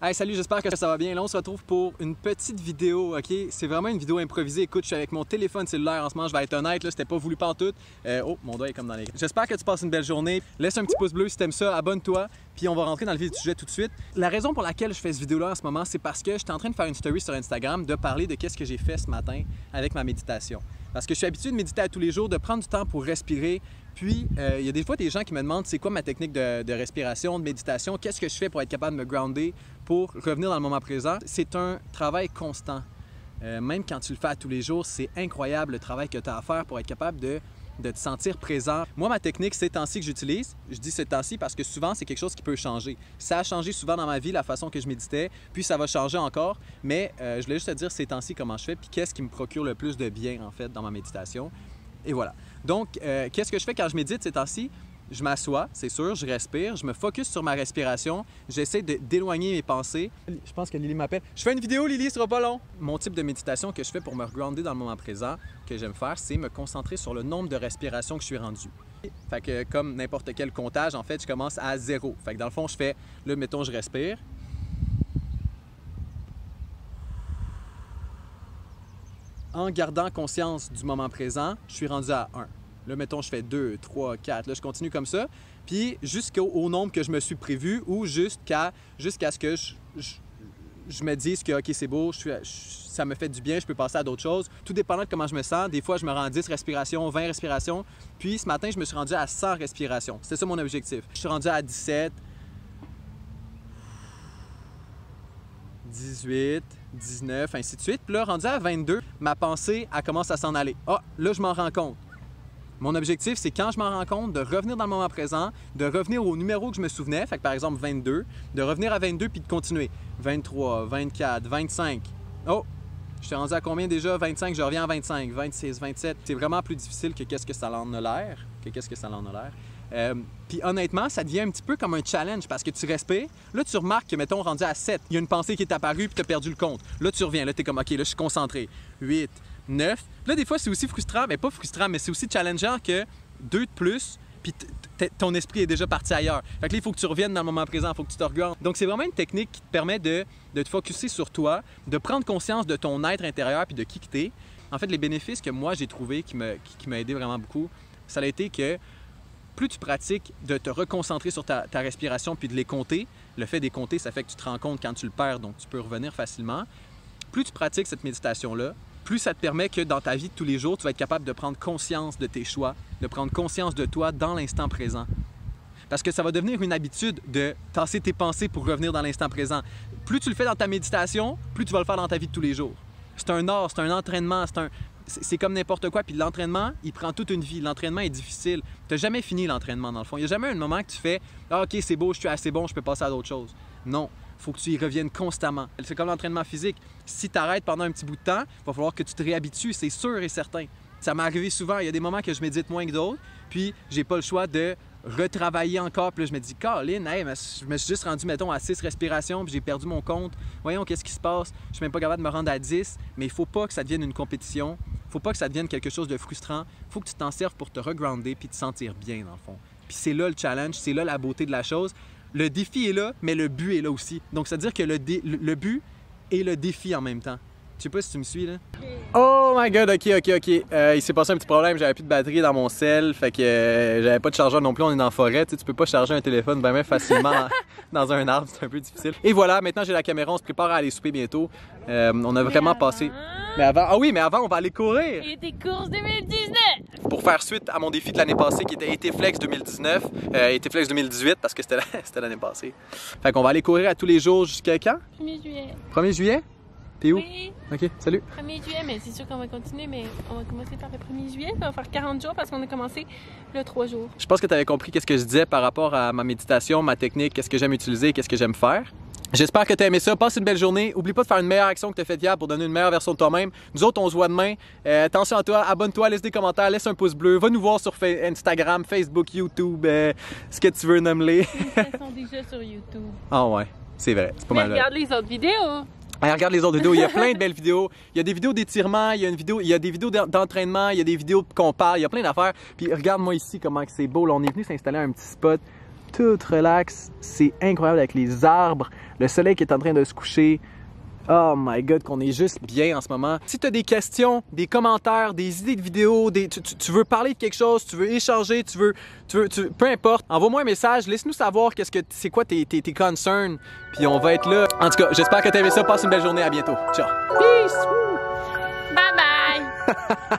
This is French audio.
Hey, salut, j'espère que ça va bien. Là, on se retrouve pour une petite vidéo, ok? C'est vraiment une vidéo improvisée. Écoute, je suis avec mon téléphone cellulaire en ce moment, je vais être honnête, là, c'était pas voulu pantoute. Oh, mon doigt est comme dans les... J'espère que tu passes une belle journée. Laisse un petit pouce bleu si t'aimes ça, abonne-toi, puis on va rentrer dans le vif du sujet tout de suite. La raison pour laquelle je fais cette vidéo-là en ce moment, c'est parce que j'étais en train de faire une story sur Instagram, de parler de qu'est-ce que j'ai fait ce matin avec ma méditation. Parce que je suis habitué de méditer à tous les jours, de prendre du temps pour respirer. Puis, il y a des fois des gens qui me demandent c'est quoi ma technique de respiration, de méditation, qu'est-ce que je fais pour être capable de me grounder, pour revenir dans le moment présent. C'est un travail constant. Même quand tu le fais à tous les jours, c'est incroyable le travail que tu as à faire pour être capable de te sentir présent. Moi, ma technique, ces temps-ci que j'utilise, je dis ces temps-ci parce que souvent, c'est quelque chose qui peut changer. Ça a changé souvent dans ma vie, la façon que je méditais, puis ça va changer encore, mais je voulais juste te dire ces temps-ci comment je fais, puis qu'est-ce qui me procure le plus de bien, en fait, dans ma méditation. Et voilà. Donc, qu'est-ce que je fais quand je médite ces temps-ci? Je m'assois, c'est sûr, je respire, je me focus sur ma respiration, j'essaie d'éloigner mes pensées. Je pense que Lily m'appelle. Je fais une vidéo, Lily, ce sera pas long. Mon type de méditation que je fais pour me grounder dans le moment présent, que j'aime faire, c'est me concentrer sur le nombre de respirations que je suis rendu. Fait que comme n'importe quel comptage, en fait, je commence à 0. Fait que dans le fond, je fais, là, mettons, je respire. En gardant conscience du moment présent, je suis rendu à 1. Là, mettons, je fais 2, 3, 4. Là, je continue comme ça. Puis jusqu'au nombre que je me suis prévu ou jusqu'à ce que je me dise que OK, c'est beau, ça me fait du bien, je peux passer à d'autres choses. Tout dépendant de comment je me sens. Des fois, je me rends à 10 respirations, 20 respirations. Puis ce matin, je me suis rendu à 100 respirations. C'est ça mon objectif. Je suis rendu à 17, 18, 19, ainsi de suite. Puis là, rendu à 22, ma pensée, elle commence à s'en aller. Ah, là, je m'en rends compte. Mon objectif, c'est quand je m'en rends compte, de revenir dans le moment présent, de revenir au numéro que je me souvenais, fait que par exemple 22, de revenir à 22 puis de continuer. 23, 24, 25. Oh! Je suis rendu à combien déjà? 25, je reviens à 25, 26, 27. C'est vraiment plus difficile que qu'est-ce que ça en a l'air. Puis honnêtement, ça devient un petit peu comme un challenge parce que tu respires. Là, tu remarques que, mettons, rendu à 7, il y a une pensée qui est apparue puis tu as perdu le compte. Là, tu reviens. Là, tu es comme, OK, là, je suis concentré. 8, 9. Là, des fois, c'est aussi frustrant, mais pas frustrant, mais c'est aussi challengeant que 2 de plus, puis ton esprit est déjà parti ailleurs. Fait que là, il faut que tu reviennes dans le moment présent, il faut que tu te regardes. Donc, c'est vraiment une technique qui te permet de te focusser sur toi, de prendre conscience de ton être intérieur puis de qui que t'es. En fait, les bénéfices que moi, j'ai trouvés qui m'a aidé vraiment beaucoup, ça a été que plus tu pratiques de te reconcentrer sur ta respiration puis de les compter, le fait de les compter, ça fait que tu te rends compte quand tu le perds, donc tu peux revenir facilement. Plus tu pratiques cette méditation-là, plus ça te permet que dans ta vie de tous les jours, tu vas être capable de prendre conscience de tes choix, de prendre conscience de toi dans l'instant présent. Parce que ça va devenir une habitude de tasser tes pensées pour revenir dans l'instant présent. Plus tu le fais dans ta méditation, plus tu vas le faire dans ta vie de tous les jours. C'est un art, c'est un entraînement, c'est comme n'importe quoi. Puis l'entraînement, il prend toute une vie. L'entraînement est difficile. Tu n'as jamais fini l'entraînement, dans le fond. Il n'y a jamais un moment que tu fais « Ah, OK, c'est beau, je suis assez bon, je peux passer à d'autres choses. » Non. Il faut que tu y reviennes constamment. C'est comme l'entraînement physique. Si tu arrêtes pendant un petit bout de temps, il va falloir que tu te réhabitues, c'est sûr et certain. Ça m'est arrivé souvent. Il y a des moments que je médite moins que d'autres, puis j'ai pas le choix de retravailler encore. Puis là, je me dis, Colin, hey, je me suis juste rendu, mettons, à 6 respirations, puis j'ai perdu mon compte. Voyons, qu'est-ce qui se passe? Je suis même pas capable de me rendre à 10, mais il faut pas que ça devienne une compétition. Il faut pas que ça devienne quelque chose de frustrant. Il faut que tu t'en serves pour te regrounder puis te sentir bien, dans le fond. Puis c'est là le challenge, c'est là la beauté de la chose. Le défi est là, mais le but est là aussi. Donc, c'est-à-dire que le but et le défi en même temps. Je sais pas si tu me suis, là. Oh my God, OK. Il s'est passé un petit problème. J'avais plus de batterie dans mon cell, fait que j'avais pas de chargeur non plus. On est dans la forêt, tu peux pas charger un téléphone ben facilement dans un arbre. C'est un peu difficile. Et voilà, maintenant j'ai la caméra. On se prépare à aller souper bientôt. On a vraiment passé... Mais avant, on va aller courir! Été course 2019! Pour faire suite à mon défi de l'année passée qui était Été Flex 2019, Été Flex 2018 parce que c'était l'année passée. Fait qu'on va aller courir à tous les jours jusqu'à quand? 1er juillet. 1er juillet? T'es où? Oui. OK, salut. 1er juillet, mais c'est sûr qu'on va continuer, mais on va commencer par le 1er juillet. On va faire 40 jours parce qu'on a commencé le 3 jours. Je pense que tu avais compris qu'est-ce que je disais par rapport à ma méditation, ma technique, qu'est-ce que j'aime utiliser, qu'est-ce que j'aime faire. J'espère que tu as aimé ça. Passe une belle journée. Oublie pas de faire une meilleure action que tu as faite hier pour donner une meilleure version de toi-même. Nous autres, on se voit demain. Attention à toi, abonne-toi, laisse des commentaires, laisse un pouce bleu. Va nous voir sur Instagram, Facebook, YouTube, ce que tu veux nommer. Ils sont déjà sur YouTube. Ah ouais, c'est vrai. C'est pas mal. Regarde les autres vidéos. Allez, regarde les autres vidéos, il y a plein de belles vidéos. Il y a des vidéos d'étirement, il y a des vidéos d'entraînement, il y a des vidéos qu'on parle, il y a plein d'affaires. Puis regarde-moi ici comment c'est beau. Là, on est venu s'installer à un petit spot tout relax. C'est incroyable avec les arbres, le soleil qui est en train de se coucher. Oh my god, qu'on est juste bien en ce moment. Si tu as des questions, des commentaires, des idées de vidéos, tu veux parler de quelque chose, tu veux échanger, peu importe, envoie-moi un message, laisse-nous savoir c'est quoi tes concerns, puis on va être là. En tout cas, j'espère que tu as aimé ça. Passe une belle journée, à bientôt. Ciao. Peace! Bye bye!